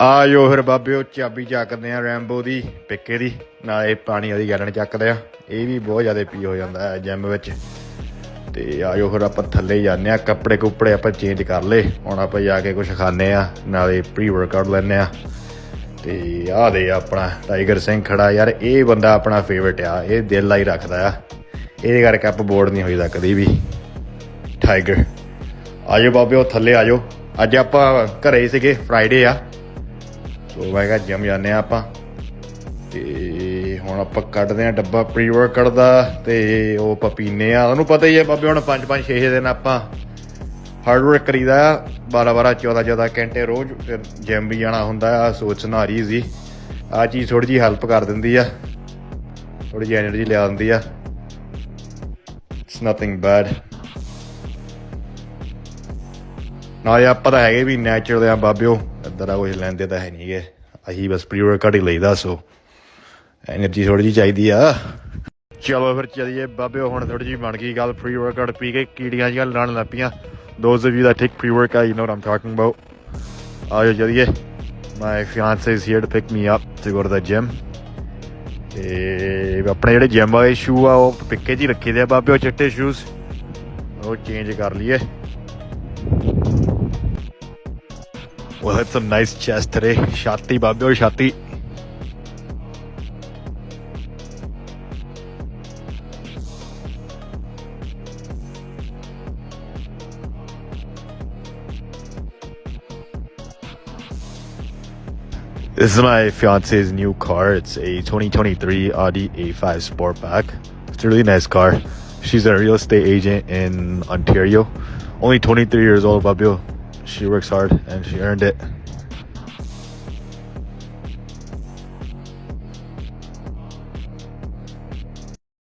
ਆ ਜੋ ਫਿਰ ਬਾਬੇ ਉਹ ਚਾਬੀ ਚੱਕਦੇ ਆ ਰੈਂਬੋ ਦੀ ਪਿੱਕੇ ਦੀ ਨਾਲੇ ਪਾਣੀ ਵਾਲੀ ਗੈਲਨ ਚੱਕਦੇ ਆ। ਇਹ ਵੀ ਬਹੁਤ ਜ਼ਿਆਦਾ ਪੀ ਹੋ ਜਾਂਦਾ ਹੈ ਜਿਮ ਵਿੱਚ। ਤੇ ਆ ਜੋ ਫਿਰ ਆਪਾਂ ਥੱਲੇ ਜਾਂਦੇ ਆ। ਕੱਪੜੇ ਕੁੱਪੜੇ ਆਪਾਂ ਚੇਂਜ ਕਰ ਲਏ। ਹੁਣ ਆਪਾਂ ਜਾ ਕੇ ਕੁਛ ਖਾਂਦੇ ਆ ਨਾਲੇ ਪ੍ਰੀ ਵਰਕਆਊਟ ਲੈਂਦੇ ਆ। ਤੇ ਆਹ ਦੇ ਆਪਣਾ ਟਾਈਗਰ ਸਿੰਘ ਖੜਾ ਯਾਰ। ਇਹ ਬੰਦਾ ਆਪਣਾ ਫੇਵਰਟ ਆ। ਇਹ ਦਿਲ ਲਾਈ ਰੱਖਦਾ ਆ। ਇਹਦੇ ਕਰਕੇ ਆਪਾਂ ਬੋਰਡ ਨਹੀਂ ਹੋਈਦਾ ਕਦੀ ਵੀ। ਟਾਈਗਰ ਆ ਜਾਓ ਬਾਬੇ ਉਹ ਥੱਲੇ ਆ ਜਾਓ। ਅੱਜ ਆਪਾਂ ਘਰੇ ਸੀਗੇ ਫਰਾਈਡੇ ਆ। ਸੋ ਮੈਂ ਕਿਹਾ ਜਿਮ ਜਾਂਦੇ ਹਾਂ ਆਪਾਂ। ਅਤੇ ਹੁਣ ਆਪਾਂ ਕੱਢਦੇ ਹਾਂ ਡੱਬਾ ਪ੍ਰੀ ਵਰਕਆਊਟ ਦਾ। ਅਤੇ ਉਹ ਆਪਾਂ ਪੀਂਦੇ ਹਾਂ। ਉਹਨੂੰ ਪਤਾ ਹੀ ਹੈ ਬਾਬੇ ਹੁਣ 5-5 6 ਦਿਨ ਆਪਾਂ ਹਾਰਡ ਵਰਕ ਕਰੀਦਾ ਆ 12-12 14-14 ਘੰਟੇ ਰੋਜ਼। ਫਿਰ ਜਿਮ ਵੀ ਜਾਣਾ ਹੁੰਦਾ ਆ। ਸੋਚ ਨਾ ਰਹੀ ਸੀ ਆਹ ਚੀਜ਼ ਥੋੜ੍ਹੀ ਜਿਹੀ ਹੈਲਪ ਕਰ ਦਿੰਦੀ ਆ। ਥੋੜ੍ਹੀ ਜਿਹੀ ਐਨਰਜੀ ਲਿਆ ਦਿੰਦੀ ਆ। It's nothing bad. ਨਾਲੇ ਆਪਾਂ ਤਾਂ ਹੈਗੇ ਵੀ ਨੈਚੁਰਲ ਆ ਬਾਬਿਓ। ਇੱਦਾਂ ਦਾ ਕੁਛ ਲੈਂਦੇ ਤਾਂ ਹੈ ਨਹੀਂ ਗੇ। ਅਸੀਂ ਬਸ ਪ੍ਰੀ ਵਰਕਆਊਟ ਹੀ ਲਈਦਾ। ਸੋ ਐਨਰਜੀ ਥੋੜ੍ਹੀ ਜਿਹੀ ਚਾਹੀਦੀ ਆ। ਚਲੋ ਫਿਰ ਚਲੀਏ ਬਾਬਿਓ। ਹੁਣ ਥੋੜ੍ਹੀ ਜਿਹੀ ਬਣ ਗਈ ਗੱਲ। ਪ੍ਰੀ ਵਰਕਆਊਟ ਪੀ ਕੇ ਕੀੜੀਆਂ ਜਿਹੀਆਂ ਲੜਨ ਲੱਗ ਪਈਆਂ। Those of you that take pre-workout, you know what I'm talking about. ਆਜੋ ਚਲੀਏ। My fiance is here to pick me up to go to the gym. ਤੇ ਆਪਣੇ ਜਿਹੜੇ ਜਿਮ ਵਾਲੇ ਸ਼ੂ ਆ ਉਹ ਪਿੱਕੇ 'ਚ ਹੀ ਰੱਖੇ ਦੇ ਆ ਬਾਬੇ। ਉਹ ਚਿੱਟੇ ਸ਼ੂਜ਼ ਉਹ ਚੇਂਜ ਕਰ ਲਈਏ। Well, it's a nice chest today. ਛਾਤੀ ਬਾਬੇ ਛਾਤੀ। This is my fiance's new car. It's a 2023 Audi A5 Sportback. It's a really nice car. She's a real estate agent in Ontario. Only 23 years old, Babio. She works hard and she earned it.